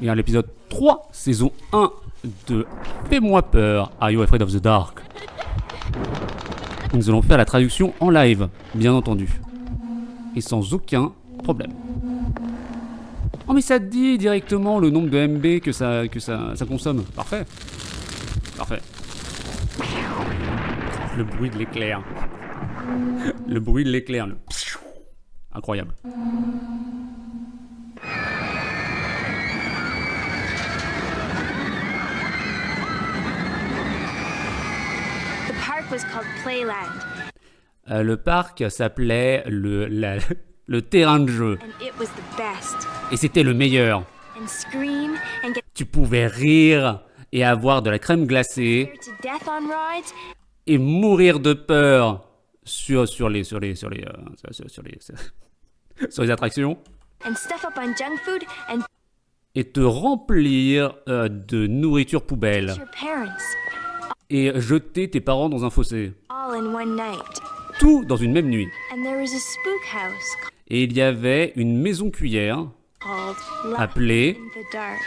et à l'épisode 3, saison 1 de Fais-moi peur, Are You Afraid of the Dark? Nous allons faire la traduction en live, bien entendu. Et sans aucun problème. Oh mais ça te dit directement le nombre de MB que ça consomme. Parfait. Parfait. Le bruit de l'éclair. Le bruit de l'éclair. Le... Incroyable. The park was called Playland. Le parc s'appelait le terrain de jeu. And it was the best. Et c'était le meilleur. And scream and get Tu pouvais rire et avoir de la crème glacée scared to death on rides. et mourir de peur sur les attractions And stuff up on junk food and et te remplir de nourriture poubelle your parents. et jeter tes parents dans un fossé. All in one night. Tout dans une même nuit. And there was a spook house Et il y avait une maison cuillère called Laugh appelée in the Dark.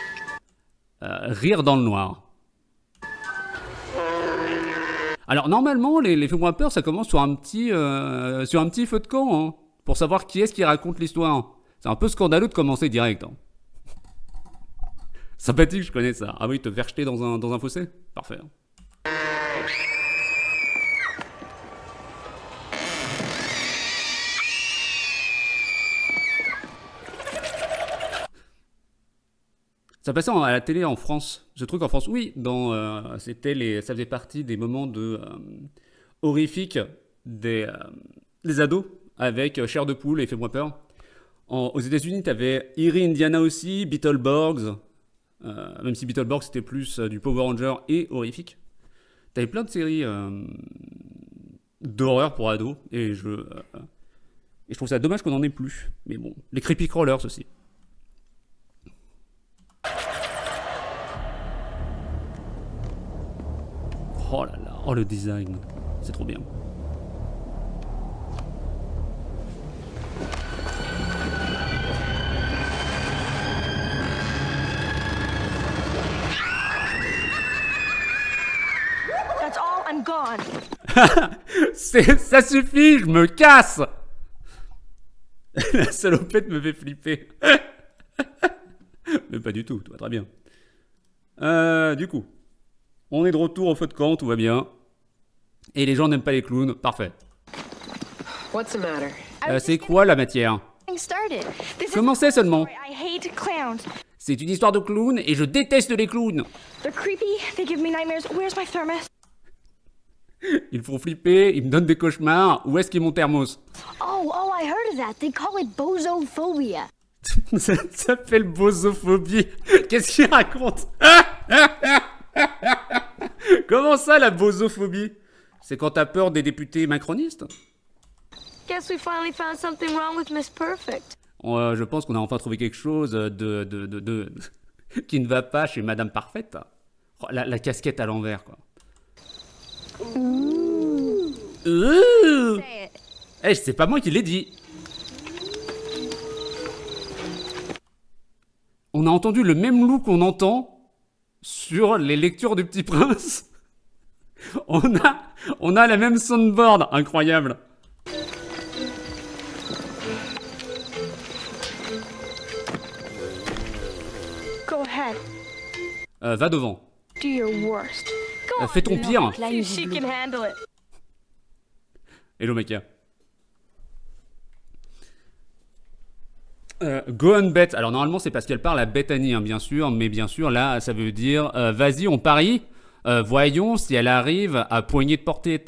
Rire dans le noir. Alors normalement les Fais-moi peur ça commence sur un petit feu de camp hein, pour savoir qui est-ce qui raconte l'histoire. C'est un peu scandaleux de commencer direct. Hein. Sympathique, je connais ça. Ah oui, te faire jeter dans un fossé? Parfait. Ça passait à la télé en France. Ce truc en France, oui, ça faisait partie des moments horrifiques des ados avec Chair de poule et Fais-moi peur. Aux États-Unis, t'avais Eerie Indiana aussi, Beetleborgs, même si Beetleborgs c'était plus du Power Ranger et horrifique. T'avais plein de séries d'horreur pour ados et je trouve ça dommage qu'on en ait plus. Mais bon, les creepy crawlers aussi. Oh là là, oh le design, c'est trop bien. That's all, I'm gone. Ça suffit, je me casse. La salopette me fait flipper. Mais pas du tout, tout va très bien. Du coup, on est de retour au feu de camp, tout va bien. Et les gens n'aiment pas les clowns, parfait. What's the matter? C'est quoi la matière? Started. This is Comment c'est seulement? I hate clowns. C'est une histoire de clown et je déteste les clowns. They're creepy. They give me nightmares. Where's my thermos? Ils font flipper, ils me donnent des cauchemars. Où est-ce qu'il est mon thermos? Oh, I heard of that. They call it bozophobia. Ça s'appelle bozophobie. Qu'est-ce qu'il raconte? Comment ça, la bozophobie? C'est quand t'as peur des députés macronistes? Guess we finally found something wrong with Miss Perfect. Je pense qu'on a enfin trouvé quelque chose qui ne va pas chez Madame Parfaite. Oh, la casquette à l'envers, quoi. Ouh. Eh, c'est pas moi qui l'ai dit. On a entendu le même loup qu'on entend sur les lectures du Petit Prince. On a la même soundboard, incroyable. Go ahead. Va devant. Do your worst. Go Fais ton pire. See if she can handle it. Hello, Makia. Go on bet. Alors normalement c'est parce qu'elle parle à Bethany, hein, bien sûr, mais bien sûr là ça veut dire vas-y on parie, voyons si elle arrive à poignée de portée.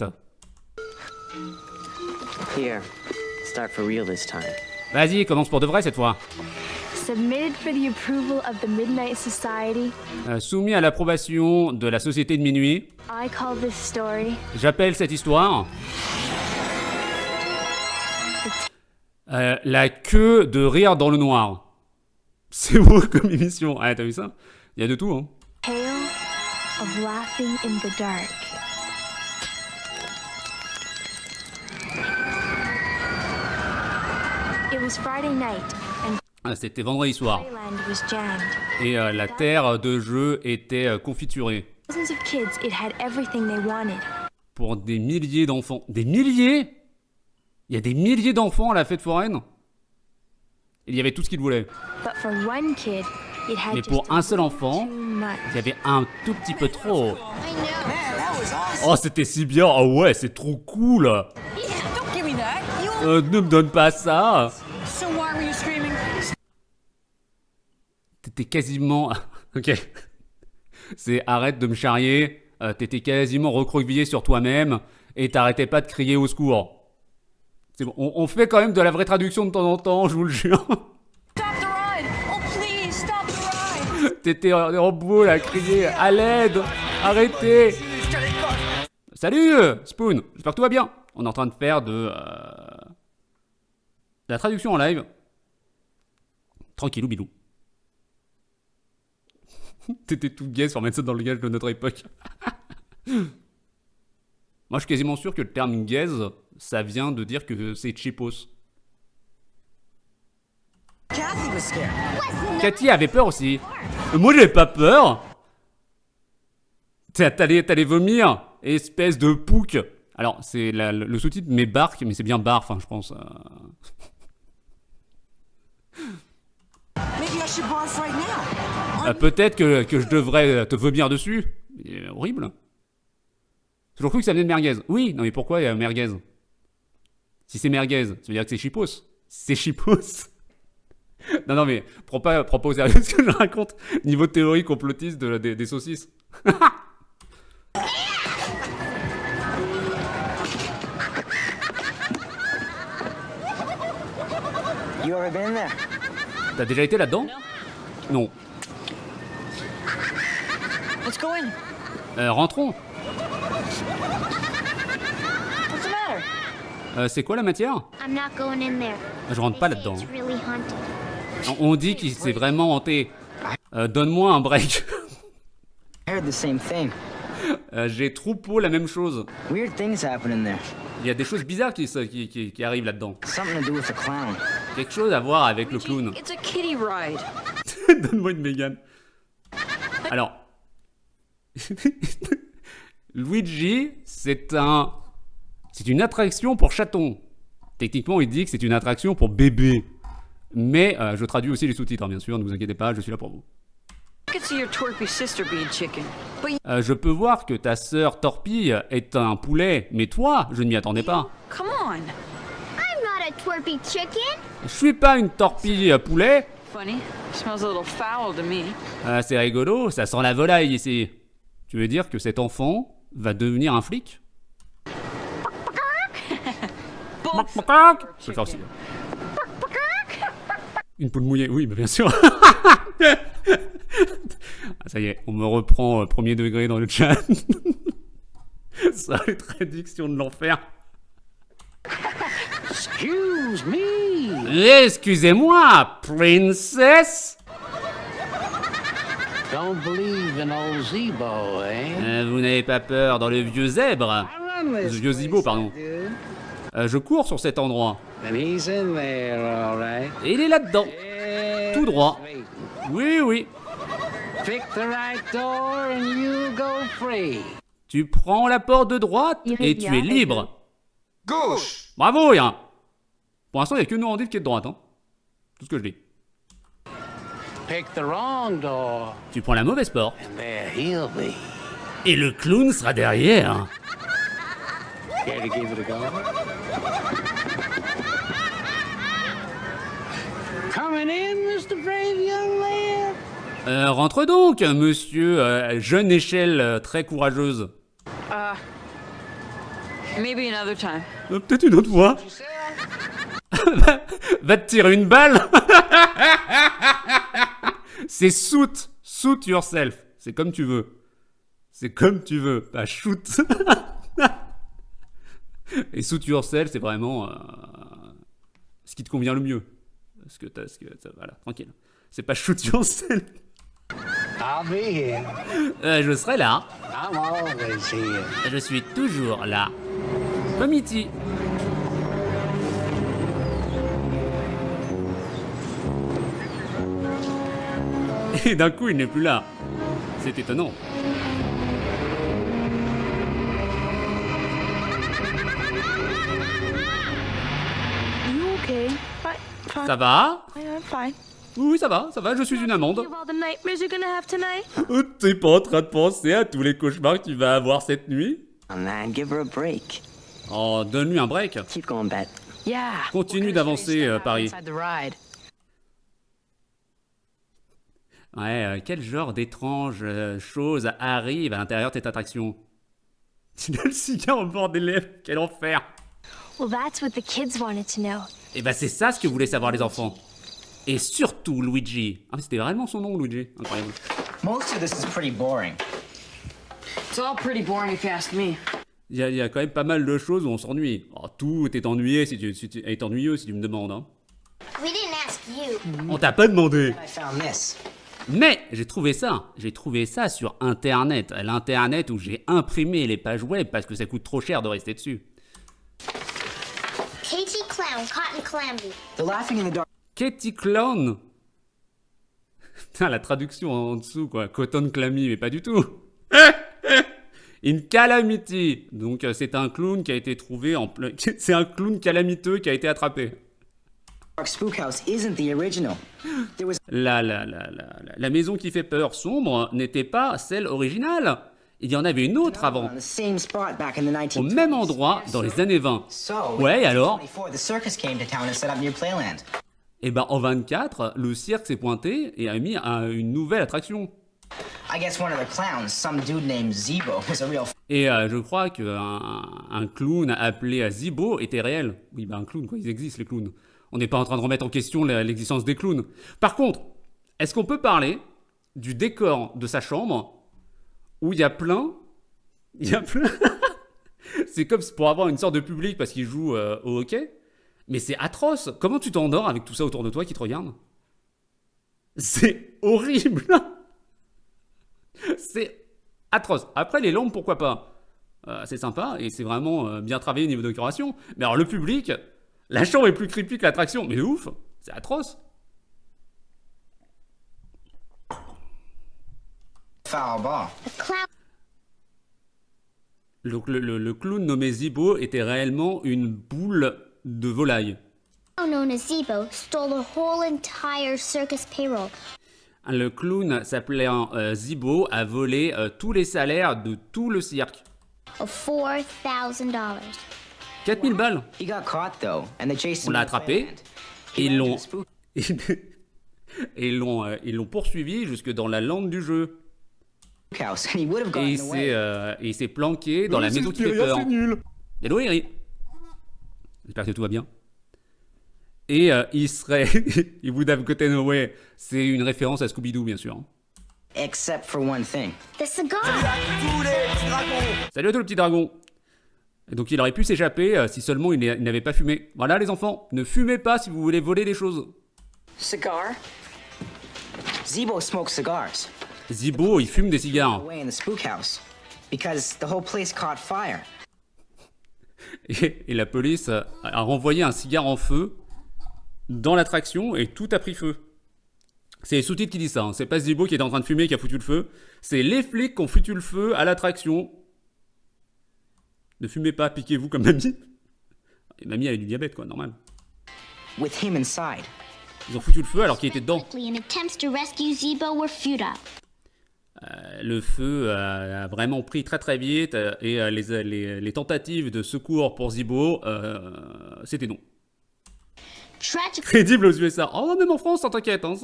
Here, start for real this time. Vas-y, commence pour de vrai cette fois. Submitted for the approval of the Midnight Society. Soumis à l'approbation de la Société de Minuit, I call this story j'appelle cette histoire la queue de rire dans le noir. C'est beau comme émission. Ah, t'as vu ça? Il y a de tout, hein. Tale of Laughing in the Dark. It was Friday night and C'était vendredi soir. Playland was jammed. Et la terre de jeu était confiturée. Thousands of kids, it had everything they wanted. Pour des milliers d'enfants. Des milliers? Il y a des milliers d'enfants à la fête foraine? Il y avait tout ce qu'ils voulaient. But for one kid, it had Mais just pour un seul enfant, too much. il y avait un tout petit peu trop. Oh, c'était si bien. Oh ouais, c'est trop cool. Don't give me that. You. Ne me donne pas ça. So why were you screaming? T'étais quasiment... Ok. C'est arrête de me charrier. T'étais quasiment recroquevillé sur toi-même et t'arrêtais pas de crier au secours. C'est bon, on fait quand même de la vraie traduction de temps en temps, je vous le jure. Stop the ride. Oh please, stop the ride. T'étais en boule à crier à l'aide, arrêtez. Salut Spoon, j'espère que tout va bien. On est en train de faire de la traduction en live. Tranquillou bilou. T'étais tout gaze pour mettre ça dans le langage de notre époque. Moi, je suis quasiment sûr que le terme gaze, ça vient de dire que c'est cheapos. Kathy was scared. Cathy avait peur aussi. Moi, j'avais pas peur. T'allais vomir, espèce de pouc. Alors, c'est le sous-titre, mais barque, mais c'est bien barf, hein, je pense. Maybe I should barf right now. Peut-être que je devrais te vomir dessus. Horrible. J'ai toujours cru que ça venait de merguez. Oui, non mais pourquoi il y a merguez? Si c'est merguez, ça veut dire que c'est chipos. C'est chipos. Non mais prends pas au sérieux ce que je raconte. Niveau théorie complotiste des saucisses. You ever been there? T'as déjà été là-dedans? Non. Let's go in. Rentrons. What's the matter? C'est quoi la matière? I'm not going in there. Je rentre pas là-dedans. It's really haunted. On dit qu'il s'est vraiment hanté. Donne-moi un break. I heard the same thing. J'ai troupeau la même chose. Weird things happen in there. Il y a des choses bizarres qui arrivent là-dedans. Something to do with the clown. Quelque chose à voir avec le clown. It's a kiddie ride. Donne-moi une Mégane. Alors, Luigi, c'est une attraction pour chatons. Techniquement, il dit que c'est une attraction pour bébés. Mais je traduis aussi les sous-titres, hein, bien sûr, ne vous inquiétez pas, je suis là pour vous. I could see your twerpy sister being chicken, but Je peux voir que ta sœur Torpille est un poulet, mais toi, je ne m'y attendais pas. come on. I'm not a twerpy chicken. Je suis pas une torpille poulet. Funny. Smells a little foul to me. C'est rigolo, ça sent la volaille ici. Tu veux dire que cet enfant va devenir un flic? Je vais faire aussi. Une poule mouillée, oui, mais bien sûr. Ah, ça y est, on me reprend premier degré dans le chat. Ça, les traductions de l'enfer. Excuse me. Excusez-moi, princesse. Don't believe in old Zebo, eh? Vous n'avez pas peur dans le vieux zèbre? Le vieux zibo, pardon. Je cours sur cet endroit. And he's in there, all right. Et il est là-dedans. Tout droit. Wait. Oui, oui. Pick the right door and you go free. Tu prends la porte de droite et tu es libre. Gauche. Bravo, Yann. Pour l'instant, il n'y a que Normandie qui est de droite. Hein. Tout ce que je dis. Pick the wrong door Tu prends la mauvaise porte. and there he'll be. Et le clown sera derrière. Care to give it a go? Coming in, Mr. Brave Young Man? Rentre donc, monsieur jeune échelle très courageuse. Maybe another time. Peut-être une autre fois. Va te tirer une balle. C'est suit yourself. C'est comme tu veux. C'est comme tu veux, pas shoot. Et suit yourself, c'est vraiment ce qui te convient le mieux. Voilà, tranquille. C'est pas shoot yourself. I'll be here. Je serai là. I'm always here. Je suis toujours là. Comme E.T. Et d'un coup, il n'est plus là. C'est étonnant. You okay? Fine. Ça va? I'm fine. Oui, ça va, je suis une amende. Think of all the nightmares you're gonna have tonight? T'es pas en train de penser à tous les cauchemars que tu vas avoir cette nuit? Oh man, give her a break. Oh, donne-lui un break. Keep going, Bet. Yeah. Continue d'avancer, Paris. Inside the ride. Ouais, quel genre d'étranges choses arrivent à l'intérieur de cette attraction? Tu as le cigare au bord des lèvres, quel enfer! Well, that's what the kids wanted to know. Et bah c'est ça ce que voulaient savoir les enfants. Et surtout Luigi. Ah mais c'était vraiment son nom, Luigi. Incroyable. Most of this is pretty boring. It's all pretty boring if you ask me. Il y a quand même pas mal de choses où on s'ennuie. Oh, tout est ennuyeux si est ennuyeux si tu me demandes. Hein. We didn't ask you. On t'a pas demandé. I found this. Mais j'ai trouvé ça sur Internet. L'Internet où j'ai imprimé les pages web parce que ça coûte trop cher de rester dessus. Katie Clown, Cotton Calamity. The laughing in the dark Katie Clown. Putain, la traduction en dessous, quoi. Cotton Clammy, mais pas du tout. In Calamity. Donc, c'est un clown qui a été trouvé en plein... C'est un clown calamiteux qui a été attrapé. Spook House isn't the original. There was La maison qui fait peur sombre n'était pas celle originale. Il y en avait une autre avant. on the same spot back in the 1920s. Au même endroit, dans les années 20. So, Ouais, et alors 24, the circus came to town and set up near Playland. Et ben, en 24, le cirque s'est pointé et a mis une nouvelle attraction. I guess one of the clowns, some dude named Zebo, was a real Et je crois qu'un clown appelé Zibo était réel. Oui, ben un clown, quoi, ils existent les clowns. On n'est pas en train de remettre en question l'existence des clowns. Par contre, est-ce qu'on peut parler du décor de sa chambre où il y a plein... C'est comme pour avoir une sorte de public parce qu'il joue au hockey. Mais c'est atroce. Comment tu t'endors avec tout ça autour de toi qui te regarde? C'est horrible. C'est atroce. Après, les lampes, pourquoi pas? C'est sympa et c'est vraiment bien travaillé au niveau de décoration. Mais alors, le public, la chambre est plus creepy que l'attraction. Mais ouf, c'est atroce. foul ball. The clown Donc, le clown nommé Zibo était réellement une boule de volaille. known as Zebo stole the whole entire circus payroll. Le clown s'appelait Zibo, a volé tous les salaires de tout le cirque. Of $4,000. 4000 balles. He got caught though, and they chased On him. l'a to attrapé Playland. et He ils went to l'ont the spook- et ils l'ont poursuivi jusque dans la lande du jeu. house, and he would have Et gotten away. il s'est planqué dans la maison qui fait peur. Nul. Hello Eri. J'espère que tout va bien. Et il serait... il would have gotten away. C'est une référence à Scooby-Doo, bien sûr. Except for one thing. The cigar! Salut à tous le petit dragon. Et donc il aurait pu s'échapper si seulement il n'avait pas fumé. Voilà les enfants, ne fumez pas si vous voulez voler des choses. Cigar? Zebo smokes cigars Zibo, il fume des cigares. away in the spook house because the whole place caught fire. Et la police a renvoyé un cigare en feu dans l'attraction et tout a pris feu. C'est les sous-titres qui disent ça, hein. C'est pas Zibo qui était en train de fumer qui a foutu le feu. C'est les flics qui ont foutu le feu à l'attraction. Ne fumez pas, piquez-vous comme mamie. Et mamie avait du diabète, quoi, normal. With him inside. Ils ont foutu le feu alors qu'il était dedans. Quickly, and attempts to rescue Zebo were futile. Le feu a vraiment pris très très vite et les tentatives de secours pour Zibo, c'était non. Tragically, Crédible aux USA. Oh, même en France, t'inquiète. Hein,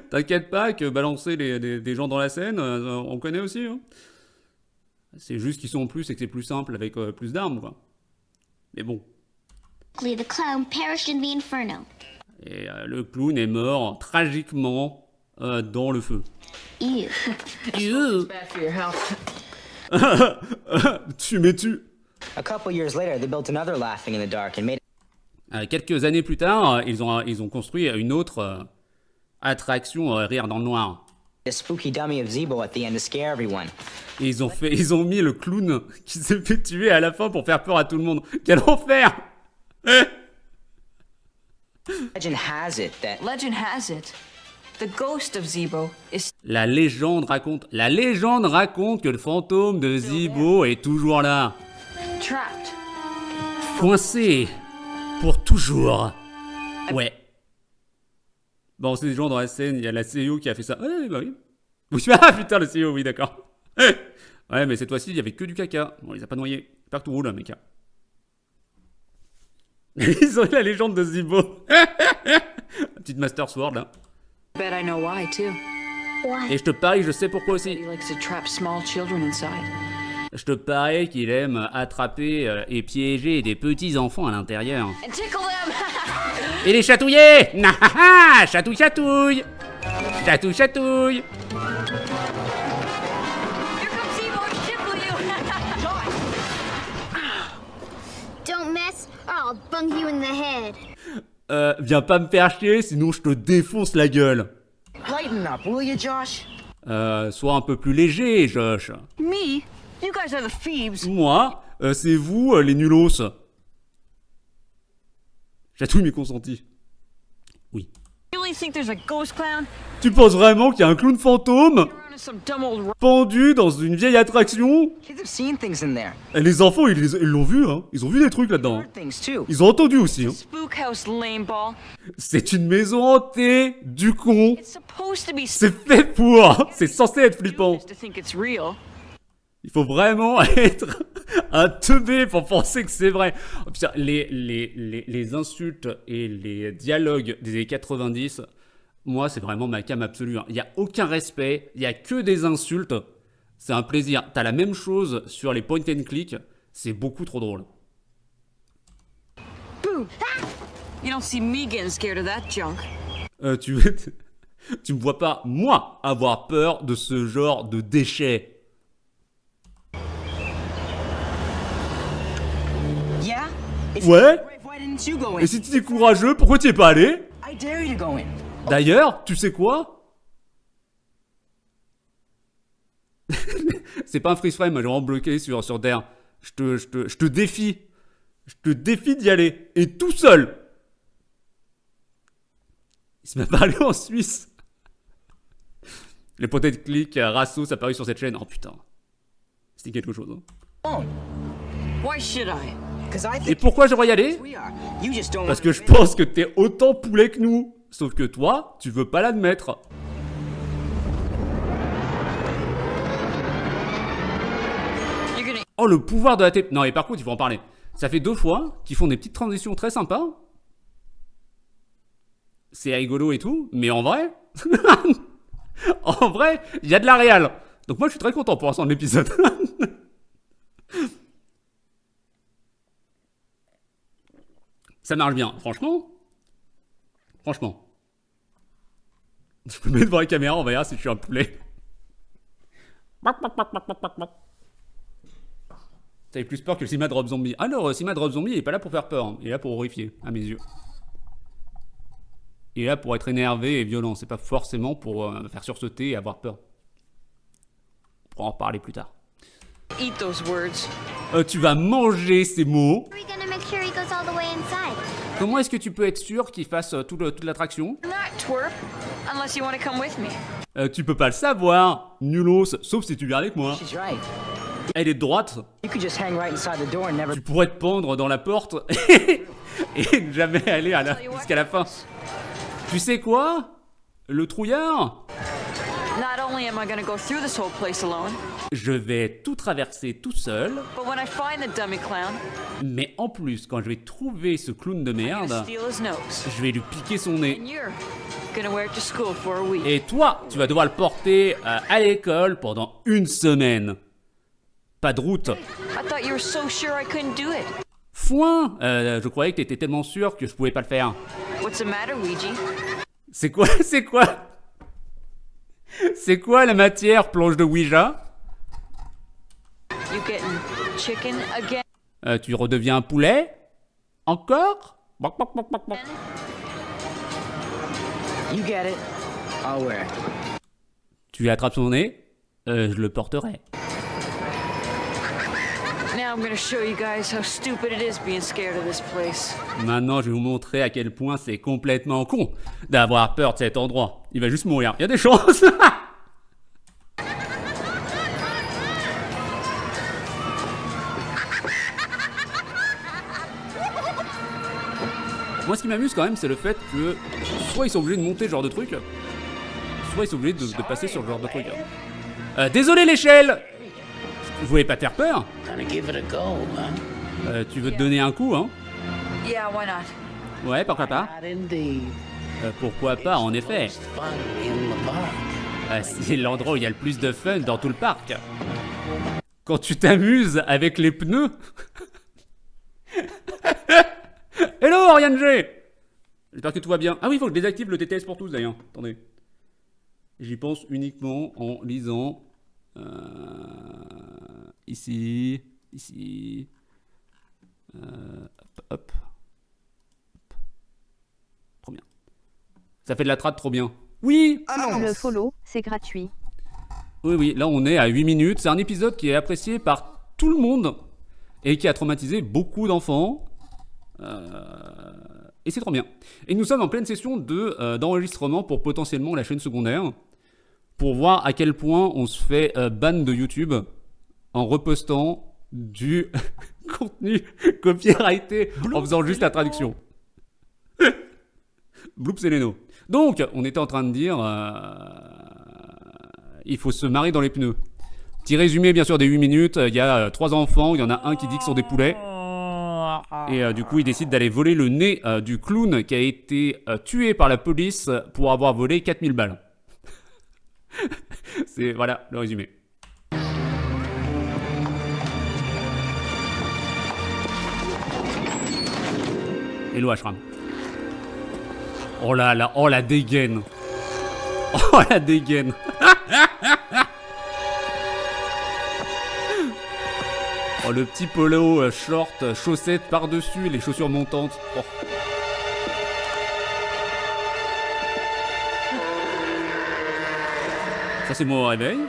t'inquiète pas que balancer des gens dans la Seine, on connaît aussi. Hein. C'est juste qu'ils sont en plus et que c'est plus simple avec plus d'armes, quoi. Mais bon. the clown perished in the inferno. Et le clown est mort tragiquement dans le feu. Ew. Bad for your health. Tu m'es-tu. A couple years later, they built another laughing in the dark and made Quelques années plus tard, ils ont construit une autre attraction rire dans le noir. a spooky dummy of Zebo at the end to scare everyone. Et ils ont mis le clown qui s'est fait tuer à la fin pour faire peur à tout le monde. Quel enfer! Legend has it that Legend has it The ghost of Zebo is La légende raconte que le fantôme de Zibo est toujours là. trapped. Coincé. Pour toujours. Ouais. Bon, c'est des gens dans la scène, il y a la CEO qui a fait ça. Ouais, bah oui. Ah putain, le CEO, oui, d'accord. Ouais, mais cette fois-ci, il y avait que du caca. Bon, on les a pas noyés. Pas que tout roule, mec. Ils ont eu la légende de Zibo. Petite Master Sword, là. Bet I know why too. Why? Et je te parie, je sais pourquoi aussi. He likes to trap small children inside. Je te parie qu'il aime attraper et piéger des petits enfants à l'intérieur. And tickle them. Et les chatouiller. Nahaha, chatouille, chatouille. Chatouille, chatouille. Here comes Zebo to tickle you. Don't mess or I'll bung you in the head. Viens pas me faire chier, sinon je te défonce la gueule. Lighten up, will you, Josh? Sois un peu plus léger, Josh. Me? You guys are the thieves. Moi, c'est vous, les nulos. Chatouille mes consentis. Oui. You really think there's a ghost clown Tu penses vraiment qu'il y a un clown fantôme around in some dumb old pendu dans une vieille attraction? Kids have seen things in there. Et les enfants, ils l'ont vu, hein. Ils ont vu des trucs là-dedans. Heard things too. Ils ont entendu aussi, hein. spook house lame ball? C'est une maison hantée, du con. It's supposed to be C'est fait pour. C'est censé être flippant. to think it's real. Il faut vraiment être un teubé pour penser que c'est vrai. Oh, putain, les insultes et les dialogues des années 90, moi, c'est vraiment ma came absolue. Il n'y a aucun respect, il n'y a que des insultes. C'est un plaisir. T'as la même chose sur les point and click. C'est beaucoup trop drôle. You don't see me getting scared of that junk. Tu me vois pas, moi, avoir peur de ce genre de déchets. Yeah? If Ouais? you're brave, why didn't you go in? Et si tu es courageux, pourquoi tu es pas allé? I dare you to go in. D'ailleurs, tu sais quoi? C'est pas un freeze frame, j'ai vraiment bloqué sur Dare. Je te défie. Je te défie d'y aller. Et tout seul. Il se m'a parlé en Suisse. Les potes de clic, Rassos apparu sur cette chaîne. Oh putain. C'était quelque chose. Hein. Oh, Why should I? 'cause I Et think pourquoi je devrais y aller? we are. You just don't Parce want que je pense que t'es autant poulet que nous. Sauf que toi, tu veux pas l'admettre. You're gonna Oh, le pouvoir de la télé. Non, et par contre, il faut en parler. Ça fait 2 fois qu'ils font des petites transitions très sympas. C'est rigolo et tout, mais en vrai... en vrai, il y a de la réal. Donc moi, je suis très content pour l'instant de l'épisode. Ça marche bien, franchement. Franchement. Je peux me mettre devant la caméra, on verra si je suis un poulet. T'avais plus peur que le cinéma de Rob Zombie. Alors, cinéma de Rob Zombie, il est pas là pour faire peur. Hein. Il est là pour horrifier, à mes yeux. Il est là pour être énervé et violent. C'est pas forcément pour faire sursauter et avoir peur. On pourra en parler plus tard. eat those words. Tu vas manger ces mots. How are we gonna make sure he goes all the way inside? Comment est-ce que tu peux être sûr qu'il fasse toute l'attraction? Not twerp, unless you want to come with me. Tu peux pas le savoir, nulos, sauf si tu viens avec moi. she's right. Elle est de droite. You could just hang right inside the door and never. Tu pourrais te pendre dans la porte et ne jamais aller jusqu'à la fin. Tu sais quoi? Le trouillard? Not only am I gonna go through this whole place alone, Je vais tout traverser tout seul, but when I find the dummy clown, mais en plus, quand je vais trouver ce clown de I'm gonna merde, steal his nose. je vais lui piquer son nez. And you're gonna wear it to school for a week. Et toi, tu vas devoir le porter à l'école pendant 1 semaine. Pas de route. I thought you were so sure I couldn't do it. Foin Je croyais que t'étais tellement sûr que je pouvais pas le faire. What's the matter, Ouija? C'est quoi C'est quoi la matière, planche de Ouija? You getting chicken again? Tu redeviens un poulet? Encore? Boc, boc, boc, boc, boc. You get it. I'll wear it. Tu lui attrapes son nez? Je le porterai. Now I'm gonna show you guys how stupid it is being scared of this place. Maintenant, je vais vous montrer à quel point c'est complètement con d'avoir peur de cet endroit. Il va juste mourir. Il y a des chances. Moi, ce qui m'amuse quand même, c'est le fait que soit ils sont obligés de monter ce genre de truc, soit ils sont obligés de passer sur ce genre de truc. Désolé l'échelle. Vous voulez pas te faire peur? Tu veux te donner un coup, hein? Yeah, why not? Ouais, pourquoi pas? Not indeed. Pourquoi pas, en effet. C'est l'endroit où il y a le plus de fun dans tout le parc. Quand tu t'amuses avec les pneus. Hello, Oriane G. J'espère que tout va bien. Ah oui, il faut que je désactive le TTS pour tous d'ailleurs. Attendez. J'y pense uniquement en lisant. Ici. Ici. Hop. Trop bien. Ça fait de la trad trop bien. Oui. Le follow, c'est gratuit. Oui, là on est à 8 minutes. C'est un épisode qui est apprécié par tout le monde et qui a traumatisé beaucoup d'enfants. Et c'est trop bien. Et nous sommes en pleine session d'enregistrement pour potentiellement la chaîne secondaire, pour voir à quel point on se fait ban de YouTube en repostant du contenu copyrighté en faisant juste la traduction. Bloops et Leno. Donc, on était en train de dire il faut se marrer dans les pneus. Petit résumé, bien sûr, des 8 minutes. Il y a 3 enfants, il y en a un qui dit que ce sont des poulets. Et du coup, il décide d'aller voler le nez du clown qui a été tué par la police pour avoir volé 4000 balles. C'est, voilà, le résumé. Hello Ashram. Oh là là, oh la dégaine. Oh la dégaine. Oh le petit polo, short, chaussettes par-dessus, les chaussures montantes. Oh. Ça c'est mon réveil.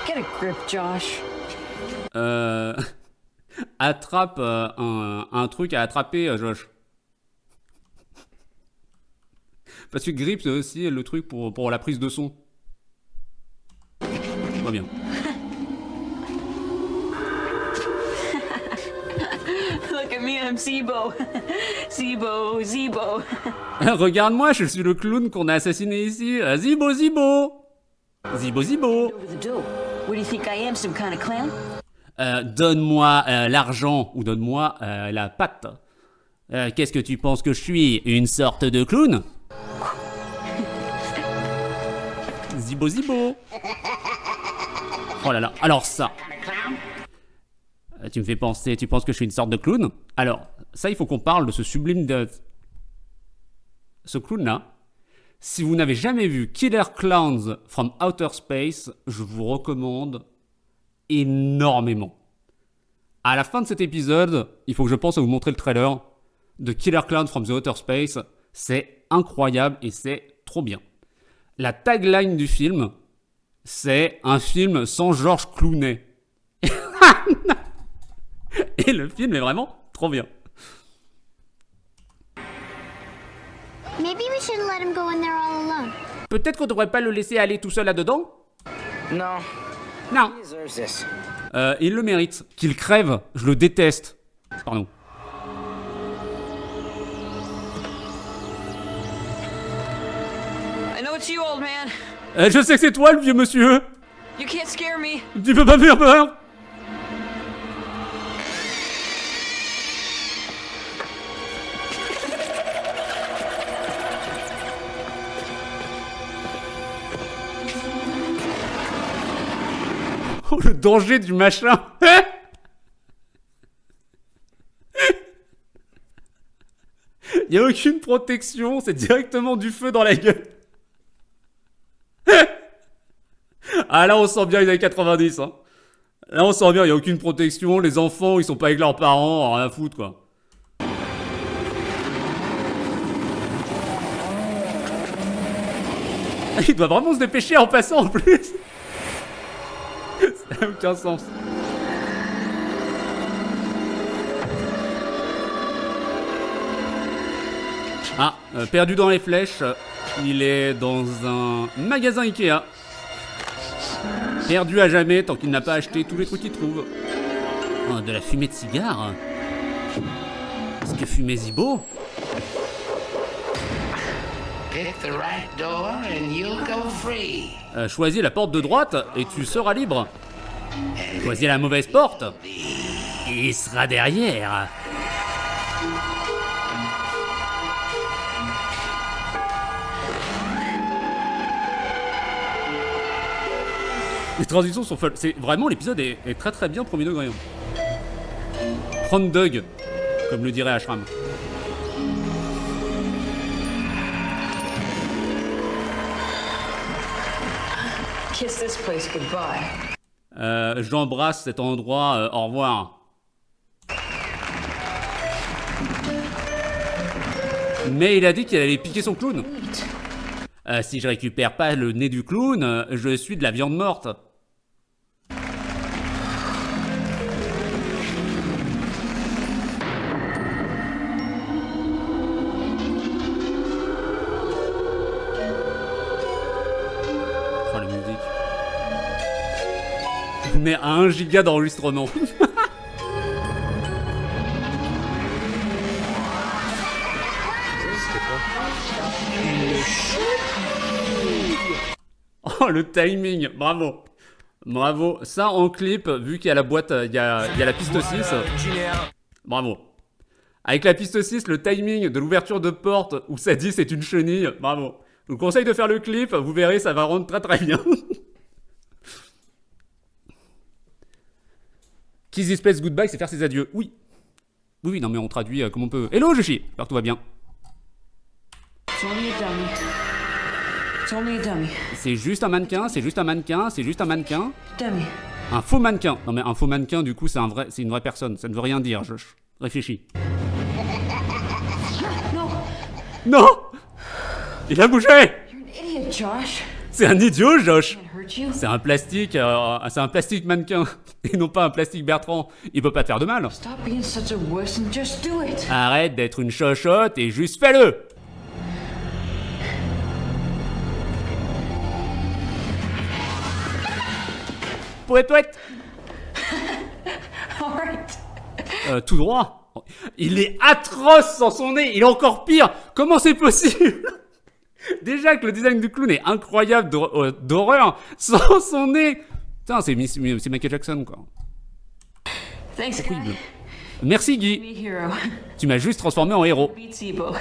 Get a grip, Josh. Attrape un truc à attraper, Josh. Parce que grip c'est aussi le truc pour la prise de son. Pas bien. Look at me, I'm Zebo. Zebo. Regarde-moi, je suis le clown qu'on a assassiné ici. Zibo. Over the dough. What do you think I am, some kind of clown? Donne-moi l'argent ou donne-moi la pâte. Qu'est-ce que tu penses que je suis? Une sorte de clown? Zibo. Oh là là, alors ça. Tu me fais penser, tu penses que je suis une sorte de clown? Alors, ça, il faut qu'on parle de ce sublime de... Ce clown-là. Si vous n'avez jamais vu Killer Clowns from Outer Space, je vous recommande énormément. À la fin de cet épisode, il faut que je pense à vous montrer le trailer de Killer Clowns from the Outer Space. C'est incroyable et c'est trop bien. La tagline du film, c'est un film sans George Clooney. Et le film est vraiment trop bien. Maybe we shouldn't let him go in there all alone. Peut-être qu'on devrait pas le laisser aller tout seul là-dedans? No, Non. he deserves this. Il le mérite. Qu'il crève, je le déteste. Pardon. I know it's you, old man. Je sais que c'est toi le vieux monsieur. You can't scare me. Tu peux pas me faire peur. Oh, le danger du machin. Il n'y a aucune protection, c'est directement du feu dans la gueule. Ah là on sent bien les années 90 hein. Là on sent bien, il n'y a aucune protection, les enfants ils sont pas avec leurs parents, rien à foutre quoi. Il doit vraiment se dépêcher en passant en plus. Ça n'a aucun sens. Ah, perdu dans les flèches, il est dans un magasin Ikea. Perdu à jamais tant qu'il n'a pas acheté tous les trucs qu'il trouve. Oh, de la fumée de cigare. Est-ce que fumait Zibo? Pick the right door and you'll go free. Choisis la porte de droite et tu seras libre. Choisis la mauvaise porte. Il sera derrière. Les transitions sont folles. C'est vraiment, l'épisode est très très bien premier degré. Prendre Doug, comme le dirait Ashram. Kiss this place goodbye. J'embrasse cet endroit, au revoir. Mais il a dit qu'il allait piquer son clown. Si je récupère pas le nez du clown, je suis de la viande morte. Oh, la musique. On est à 1 giga d'enregistrement. Oh, le timing, bravo. Bravo. Ça, en clip, vu qu'il y a la boîte, il y a la piste 6. Bravo. Avec la piste 6, le timing de l'ouverture de porte où ça dit c'est une chenille, bravo. Je vous conseille de faire le clip, vous verrez, ça va rendre très très bien. Kiss this place goodbye, c'est faire ses adieux. Oui. Oui, non mais on traduit comme on peut. Hello Joshi, alors tout va bien. It's only a dummy. It's only a dummy. C'est juste un mannequin, c'est juste un mannequin, c'est juste un mannequin. Dummy. Un faux mannequin. Non mais un faux mannequin, du coup, c'est une vraie personne. Ça ne veut rien dire, Josh. Réfléchis. No. Non! Il a bougé! You're an idiot, Josh. C'est un idiot, Josh! Can't hurt you. C'est un plastique mannequin. Et non pas un plastique Bertrand. Il peut pas te faire de mal. Stop being such a wuss and just do it. Arrête d'être une chochotte et juste fais-le! Poète. Alright. Tout droit. Il est atroce sans son nez. Il est encore pire. Comment c'est possible? Déjà que le design du clown est incroyable d'horreur. Sans son nez. Putain, c'est Michael Jackson, quoi. Thanks, guy. Merci, Guy. Be hero. Tu m'as juste transformé en héros. Beat Zibo.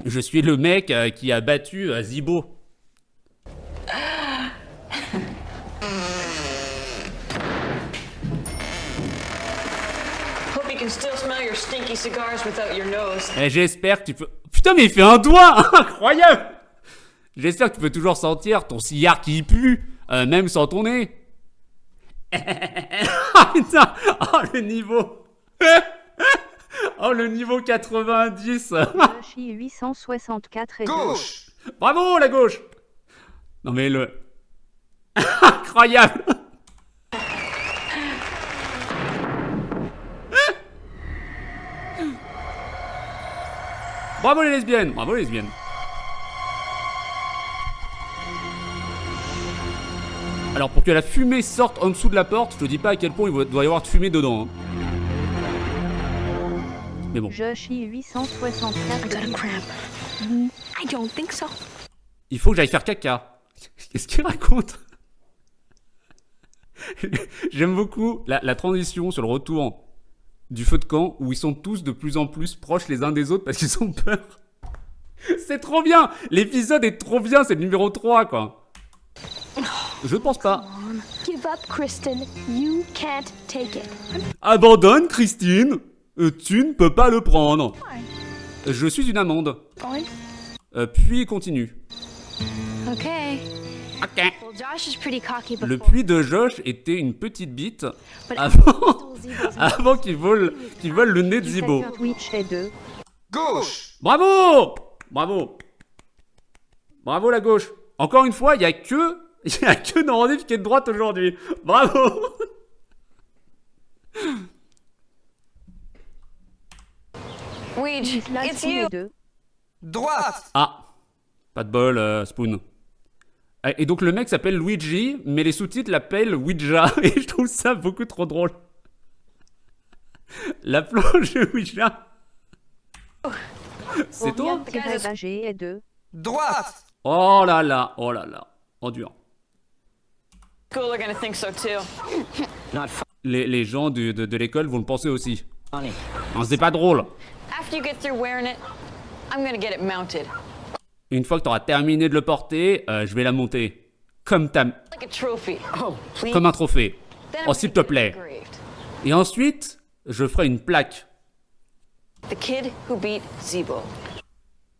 Je suis le mec qui a battu Zibo. Hope you can still smell your stinky cigars without your nose. Et j'espère que tu peux... Putain, mais il fait un doigt. Incroyable. J'espère que tu peux toujours sentir ton cigare qui pue, même sans ton nez. Ah putain. Oh, le niveau. Oh, le niveau 90. Yoshi 864 et Gauche. Bravo, la gauche. Non mais le... Incroyable. Bravo les lesbiennes. Bravo les lesbiennes. Alors pour que la fumée sorte en dessous de la porte, je te dis pas à quel point il doit y avoir de fumée dedans. Hein. Mais bon. Yoshi 864 Got a cramp. I don't think so. Il faut que j'aille faire caca. Qu'est-ce qu'il raconte? J'aime beaucoup la transition sur le retour du feu de camp où ils sont tous de plus en plus proches les uns des autres parce qu'ils ont peur. C'est trop bien. L'épisode est trop bien, c'est le numéro 3 quoi. Je pense pas. Give up, Kristen. You can't take it. Abandonne Christine. Tu ne peux pas le prendre. Je suis une amande. Fine. Puis continue. Okay. Ok. Well, Josh is pretty cocky before. Le puits de Josh était une petite bite But avant qu'il vole le nez de Zibo. Twitch et 2. Gauche. Bravo. Bravo. Bravo la gauche. Encore une fois, il y a que Nordique qui est de droite aujourd'hui. Bravo. Weege, it's Slash you. et 2. Droite. Ah, pas de bol, Spoon. Et donc le mec s'appelle Luigi, mais les sous-titres l'appellent Ouija, et je trouve ça beaucoup trop drôle. La planche de Ouija. C'est toi? Orion-Bagé est 2. Droite. Oh là là, oh là là. Oh dur. School are gonna think so too. Not Les gens de l'école vont le penser aussi. funny. Non, c'est pas drôle. After you get through wearing it, I'm gonna get it mounted. Une fois que t'auras terminé de le porter, je vais la monter. Comme Like a trophy. Oh, please. comme un trophée. Then Oh, I'm s'il gonna te get it plaît. engraved. Et ensuite, je ferai une plaque. The kid who beat Zebo.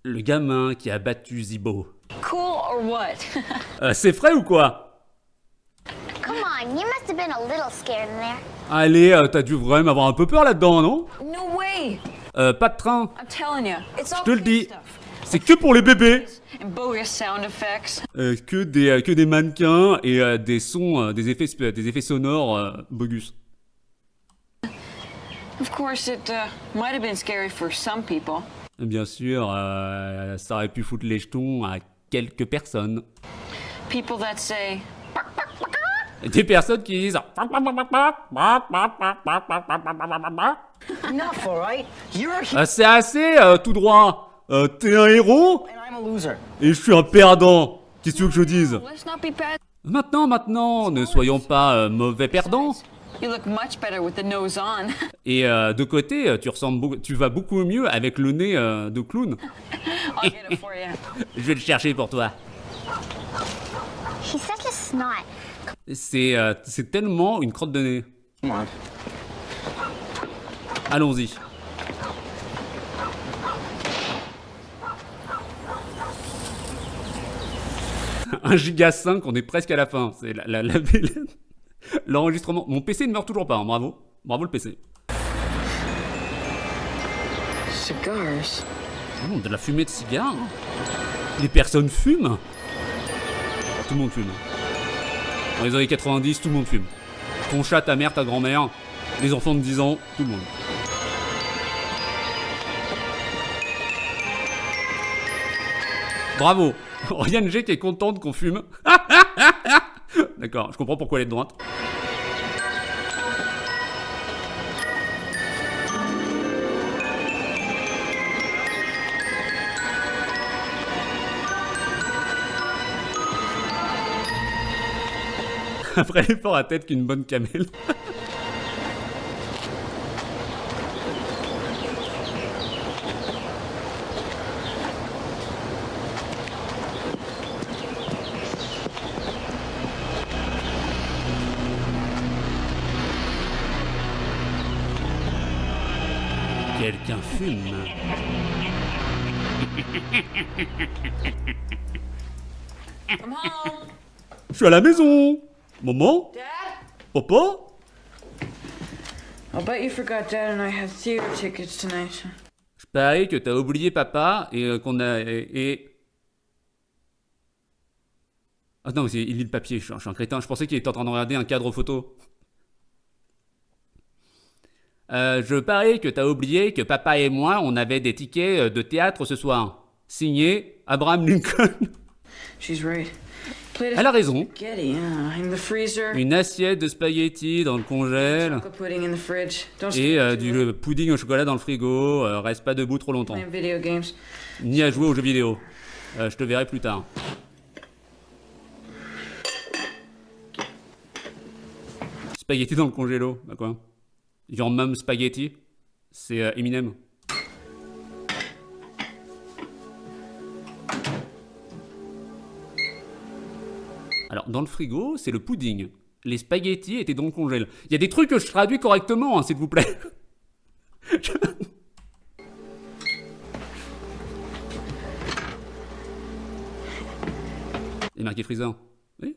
Le gamin qui a battu Zibo. Cool or what? C'est vrai ou quoi? Come on, you must have been a little scared in there. Allez, t'as dû vraiment avoir un peu peur là-dedans, non? No way. Pas de train. I'm telling you, it's all te le kid dis. stuff. C'est que pour les bébés. And bogus sound effects. Que des mannequins et des sons, des effets sonores bogus. Of course, it might have been scary for some people. Bien sûr, ça aurait pu foutre les jetons à quelques personnes. People that say, Des personnes qui disent... Enough, all right? You're a hero C'est assez, tout droit. T'es un héros and I'm a loser. et je suis un perdant. Qu'est-ce que tu veux que je dise? let's not be bad. Maintenant, ne soyons pas mauvais perdants. You look much better with the nose on. Et de côté, tu vas beaucoup mieux avec le nez de clown. I'll get it for you. Je vais le chercher pour toi. He's such a snot. C'est tellement une crotte de nez. Come on. Allons-y. Un giga 5, on est presque à la fin. C'est l'enregistrement. Mon PC ne meurt toujours pas, hein. Bravo. Bravo le PC. Cigars. De la fumée de cigare. Les personnes fument. Tout le monde fume. Dans les années 90, tout le monde fume. Ton chat, ta mère, ta grand-mère, les enfants de 10 ans, tout le monde. Bravo. Ryan G qui est contente qu'on fume. D'accord, je comprends pourquoi elle est de droite. Après l'effort à tête qu'une bonne camelle. Quelqu'un fume. I'm home. Je suis à la maison. Maman? Dad? Papa? I'll bet you forgot Dad and I have theater tickets tonight. Je parie que t'as oublié papa et qu'on a... Ah non, il lit le papier, je suis un crétin. Je pensais qu'il était en train de regarder un cadre photo. Je parie que t'as oublié que papa et moi, on avait des tickets de théâtre ce soir. Signé Abraham Lincoln. She's right. Elle a raison. Spaghetti, in the freezer. Une assiette de spaghettis dans le congèle. Chocolate pudding in the fridge. Don't Et stay too du pudding au chocolat dans le frigo. Reste pas debout trop longtemps. playing video games. Ni à jouer aux jeux vidéo. Je te verrai plus tard. Spaghetti dans le congélo. Bah quoi? Your mom spaghetti? C'est Eminem. Alors, dans le frigo, c'est le pudding. Les spaghettis étaient dans le congèle. Il y a des trucs que je traduis correctement, hein, s'il vous plaît. Il est marqué freezer. Oui,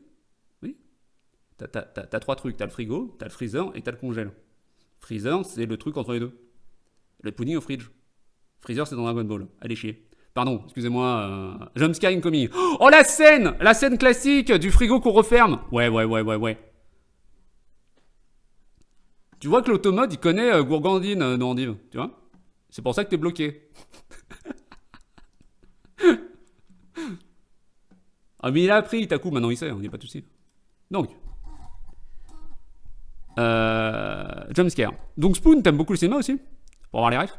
oui. T'as trois trucs. T'as le frigo, t'as le freezer et t'as le congèle. Freezer, c'est le truc entre les deux. Le pudding au fridge. Freezer, c'est dans Dragon Ball. Allez chier. Pardon, excusez-moi. Jumpscare incoming. Oh, la scène! La scène classique du frigo qu'on referme. Ouais. Tu vois que l'automode, il connaît Gourgandine, Norandive. Tu vois? C'est pour ça que t'es bloqué. Ah mais il a appris, Taku, maintenant il sait, il n'y a pas de souci. Donc. Jumpscare. Donc Spoon, t'aimes beaucoup le cinéma aussi? Pour avoir les rêves?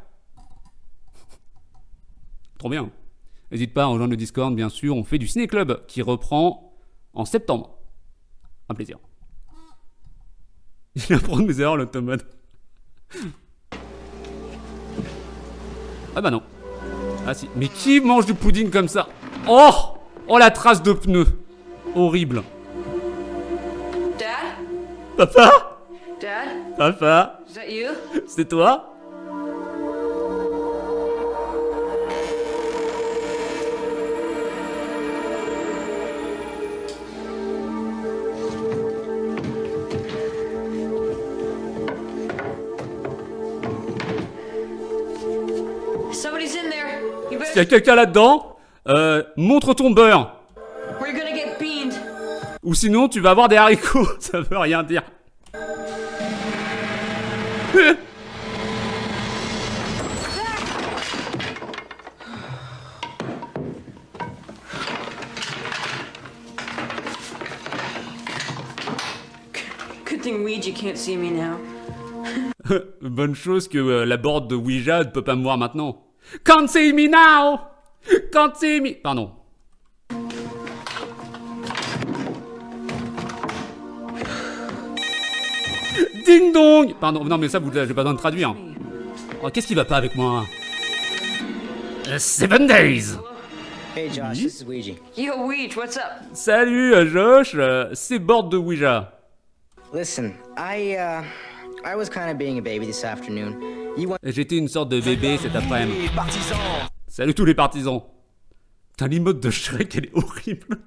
Trop bien. N'hésite pas à rejoindre le Discord, bien sûr. On fait du ciné-club qui reprend en septembre. Un plaisir. Il apprend de mes erreurs, l'automate. Ah bah non. Ah si. Mais qui mange du pudding comme ça? Oh! Oh la trace de pneu. Horrible. Dad? Papa? Dad? Papa? Is that you? C'est toi? Somebody's in there. You S'il y better. a quelqu'un là-dedans, montre ton beurre. We're gonna get beamed. Ou sinon, tu vas avoir des haricots. Ça veut rien dire. Good thing Ouija can't see me now. Bonne chose que la board de Ouija ne peut pas me voir maintenant. Can't see me now! Can't see me... Pardon. Ding dong! Pardon, non mais ça, j'ai pas besoin de traduire. Oh, qu'est-ce qui va pas avec moi? 7 days! Hey, Josh, this is Ouija. Yo, Ouija, what's up? Salut Josh, c'est board de Ouija. Listen, I was kind of being a baby this afternoon. You want J'étais une sorte de bébé cet après-midi. Salut tous les partisans. Putain, l'emote de Shrek, elle est horrible.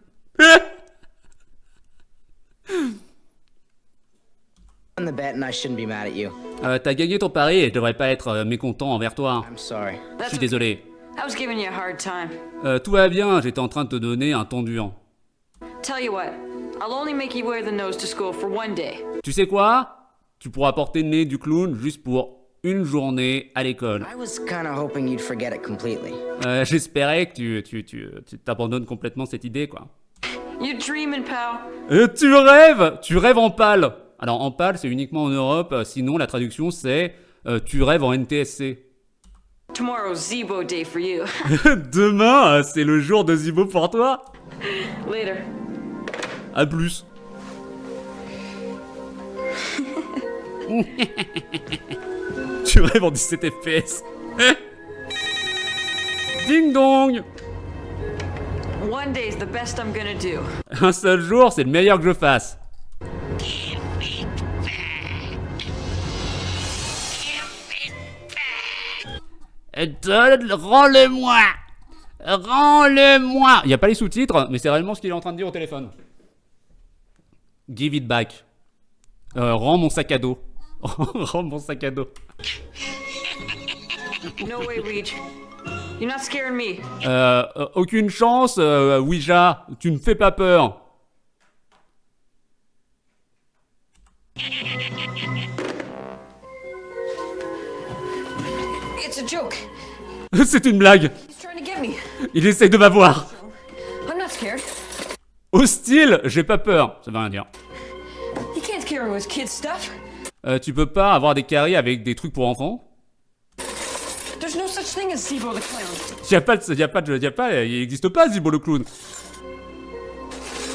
won the bet and I shouldn't be mad at you. T'as gagné ton pari et je devrais pas être mécontent envers toi. I'm sorry. Je suis désolé. I was giving you a hard time. Tout va bien, j'étais en train de te donner un temps dur. Tell you what, I'll only make you wear the nose to school for one day. Tu sais quoi? Tu pourras porter le nez du clown juste pour une journée à l'école. I was kind of hoping you'd forget it completely. J'espérais que tu t'abandonnes complètement cette idée, quoi. You're dreaming, pal. Tu rêves en pâle. Alors en pâle, c'est uniquement en Europe, sinon la traduction c'est tu rêves en NTSC. Tomorrow's Zebo day for you. Demain, c'est le jour de Zibo pour toi. Later. À plus. Tu rêves en 17 FPS. Ding dong. One day's the best I'm gonna do. Un seul jour, c'est le meilleur que je fasse. Rends-le-moi. Rends-le-moi. Il n'y a pas les sous-titres, mais c'est réellement ce qu'il est en train de dire au téléphone. Give it back. Rends mon sac à dos. Rends mon sac à dos. No way, Weege. You're not scaring me. Aucune chance, Ouija. Tu ne fais pas peur. It's a joke. C'est une blague. He's trying to get me. Il essaye de m'avoir. I'm not scared. Hostile, j'ai pas peur. Ça veut rien dire. He can't scare me with kid stuff. Tu peux pas avoir des caries avec des trucs pour enfants? There's no such thing as Zebo the clown. Il existe pas Zibo le clown.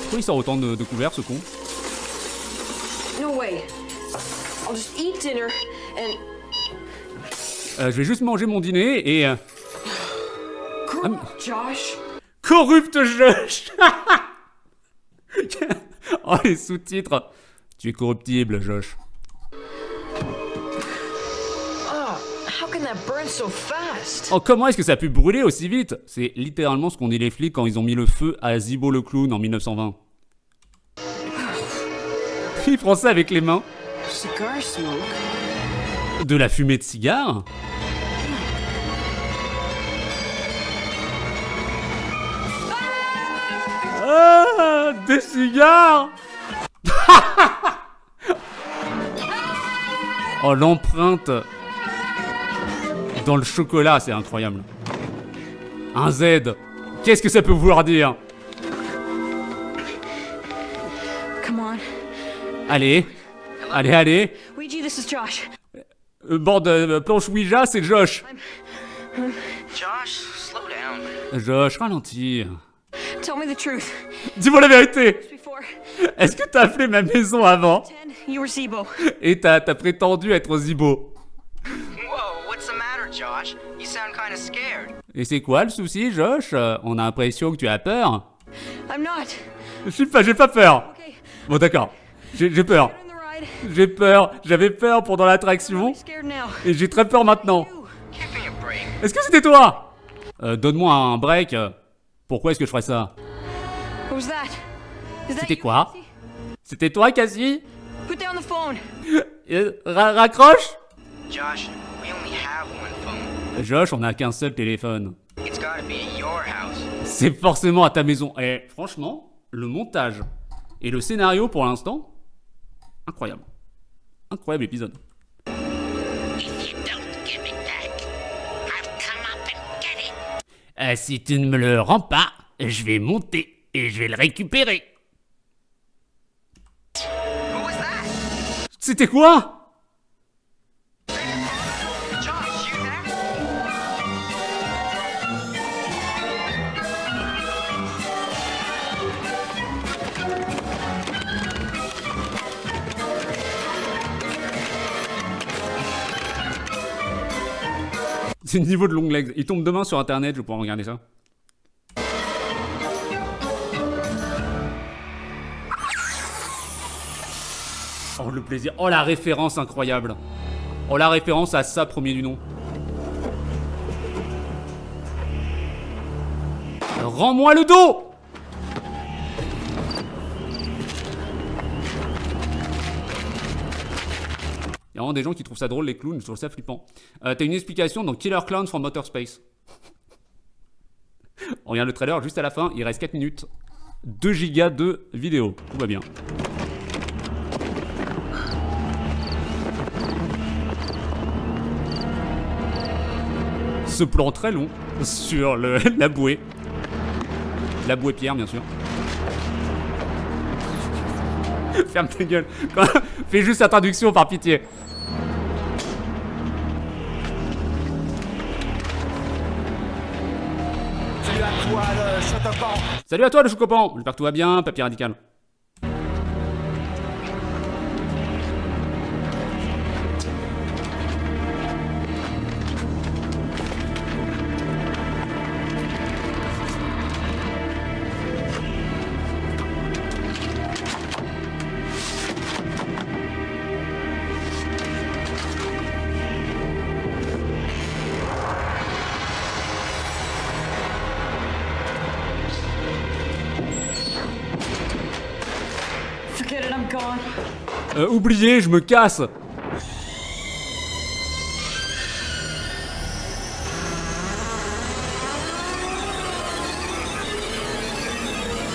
Pourquoi il sort autant de couverts, ce con? No way. I'll just eat dinner and. Je vais juste manger mon dîner et... Josh. Corrupte Josh. Oh, les sous-titres. Tu es corruptible, Josh. How can that burn so fast? Oh, comment est-ce que ça a pu brûler aussi vite? C'est littéralement ce qu'ont dit les flics quand ils ont mis le feu à Zibo le clown en 1920. Il prend ça avec les mains. Cigar smoke. De la fumée de cigare? Ah, des cigares. Oh, l'empreinte dans le chocolat, c'est incroyable. Un Z. Qu'est-ce que ça peut vouloir dire? Allez. Allez. Ouija, this is Josh. Bande planche Ouija, c'est Josh. Josh, slow down. Josh, ralentis. Tell me the truth. Dis-moi la vérité. Before Est-ce que t'as appelé ma maison avant 10, you were Zebo. et t'as prétendu être Zibo? Whoa, what's the matter, Josh? You sound kind of scared. Et c'est quoi le souci, Josh? On a l'impression que tu as peur. I'm not. J'ai pas peur. Okay, Bon d'accord, j'ai peur. in the ride. J'ai peur, j'avais peur pendant l'attraction I'm scared now. et j'ai très peur maintenant. Give me a break. Est-ce que c'était toi? Donne-moi un break. Pourquoi est-ce que je ferais ça? What was that? Is that C'était you, quoi? Cassie? C'était toi, Cassie? Put down the phone. Raccroche? Josh, we only have one phone. Josh, on n'a qu'un seul téléphone. It's gotta be at your house. C'est forcément à ta maison. Et franchement, le montage et le scénario pour l'instant, incroyable. Incroyable épisode. If you don't give it back, I'll come up and get it. Si tu ne me le rends pas, je vais monter et je vais le récupérer. Who was that? C'était quoi? Josh, you there? C'est le niveau de long legs. Il tombe demain sur internet, je vais pouvoir regarder ça. Oh le plaisir. Oh la référence incroyable. Oh la référence à ça premier du nom. Rends-moi le dos. Il y a vraiment des gens qui trouvent ça drôle, les clowns, je trouve ça flippant. T'as une explication dans Killer Clowns from Outer Space. On regarde le trailer juste à la fin, il reste 4 minutes. 2 gigas de vidéo, tout va bien. Ce plan très long sur la bouée. La bouée pierre, bien sûr. Ferme ta gueule. Fais juste la traduction par pitié. Salut à toi, le Chocopan. Salut à toi le Chocopan. J'espère que tout va bien, Papy Radical. Forget it, I'm gone. Oubliez, je me casse.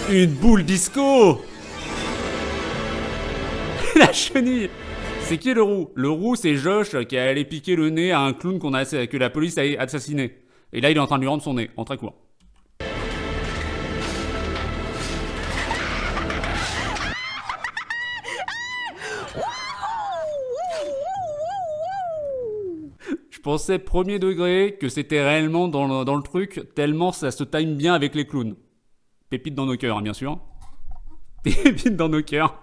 Une boule disco. La chenille. C'est qui le roux? Le roux, c'est Josh qui est allé piquer le nez à un clown que la police a assassiné. Et là, il est en train de lui rendre son nez, en très court. Je pensais premier degré que c'était réellement dans le truc, tellement ça se time bien avec les clowns. Pépite dans nos cœurs, hein, bien sûr. Pépite dans nos cœurs.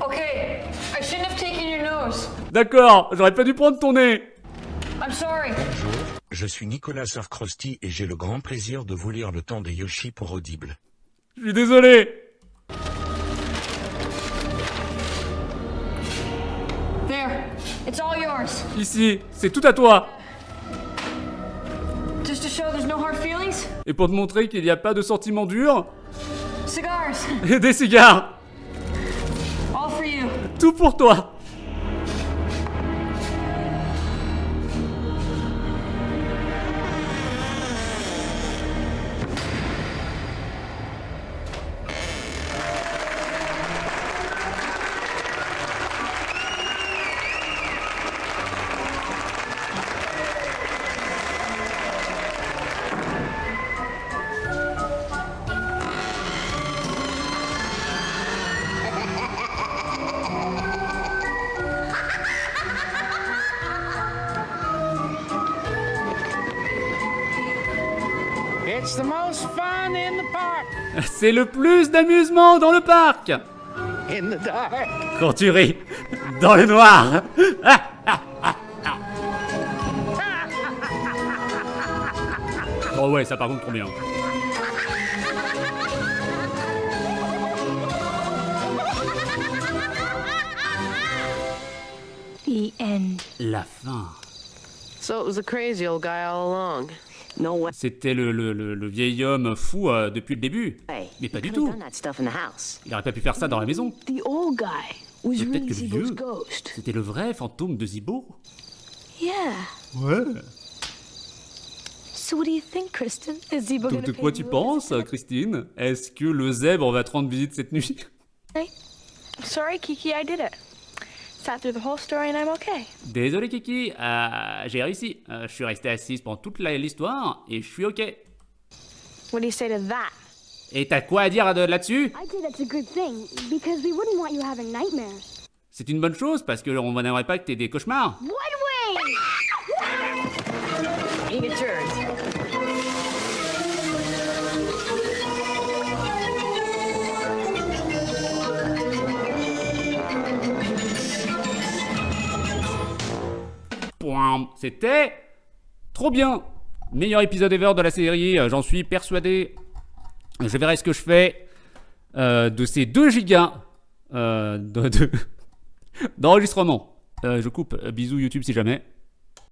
Okay, I shouldn't have taken your nose. D'accord, j'aurais pas dû prendre ton nez. I'm sorry. Bonjour, je suis Nicolas Sarkrusty et j'ai le grand plaisir de vous lire le temps de Yoshi pour Audible. Je suis désolé. There, it's all yours. Ici, c'est tout à toi. Just to show there's no hard feelings. Et pour te montrer qu'il n'y a pas de sentiments durs, Cigars, et des cigares. all for you. Tout pour toi. It's the most fun in the park. C'est le plus d'amusement dans le parc. In the dark. Quand tu ris dans le noir. Oh ouais, ça par contre trop bien. The end. La fin. So it was a crazy old guy all along. No way. C'était le vieil homme fou depuis le début. Mais pas du tout. Il aurait pas pu faire ça dans la maison. The old guy was Peut-être really que le Zeebo's vieux, ghost. c'était le vrai fantôme de Zibo. Yeah. Ouais. So what do you think, Kristen? Is Zeebo Donc gonna de pay quoi you tu a penses, visit? Christine? Est-ce que le zèbre va te rendre visite cette nuit? Sorry, Kiki, I did it. Sat through the whole story and I'm okay. Désolé Kiki, j'ai réussi. Je suis resté assise pendant toute l'histoire et je suis ok. What do you say to that? Et t'as quoi à dire là-dessus? I'd say that's a good thing, because we wouldn't want you having nightmares. C'est une bonne chose parce que on n'aimerait pas que t'aies des cauchemars. One way! Being a turd. Point. C'était trop bien. Meilleur épisode ever de la série, j'en suis persuadé. Je verrai ce que je fais de ces 2 gigas d'enregistrement. Je coupe. Bisous YouTube si jamais.